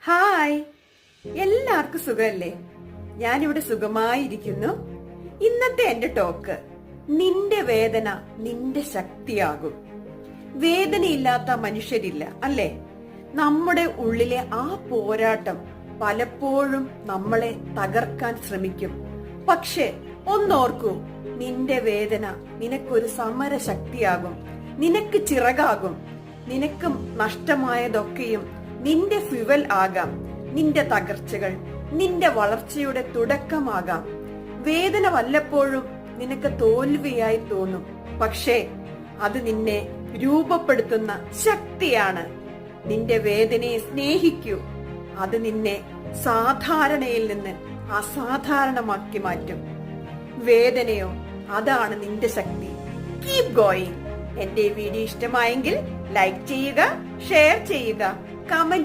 Hi, എല്ലാവർക്കും സുഖമല്ലേ? ഞാനിവിടെ സുഖമായിരിക്കുന്നു. ഇന്നത്തെ എന്റെ ടോക്ക്, നിന്റെ വേദന നിന്റെ ശക്തിയാകും. വേദനയില്ലാത്ത മനുഷ്യരില്ല, അല്ലേ? നമ്മുടെ ഉള്ളിലെ ആ പോരാട്ടം പലപ്പോഴും നമ്മളെ തകർക്കാൻ ശ്രമിക്കും. പക്ഷെ ഒന്നോർക്കൂ, നിന്റെ വേദന നിനക്കൊരു സമര ശക്തിയാകും, നിനക്ക് ചിറകാകും. നിനക്ക് നഷ്ടമായതൊക്കെയും നിന്റെ ഫ്യുവൽ ആകാം. നിന്റെ തകർച്ചകൾ നിന്റെ വളർച്ചയുടെ തുടക്കമാകാം. വേദന വല്ലപ്പോഴും നിനക്ക് തോൽവിയായി തോന്നും, പക്ഷേ അത് നിന്നെ രൂപപ്പെടുത്തുന്ന ശക്തിയാണ്. നിന്റെ വേദനയെ സ്നേഹിക്കൂ. അത് നിന്നെ സാധാരണയിൽ നിന്ന് അസാധാരണമാക്കി മാറ്റും. വേദനയോ, അതാണ് നിന്റെ ശക്തി. Keep going. എന്റെ വീഡിയോ ഇഷ്ടമായെങ്കിൽ ലൈക്ക് ചെയ്യുക, ഷെയർ ചെയ്യുക, കമന്റ്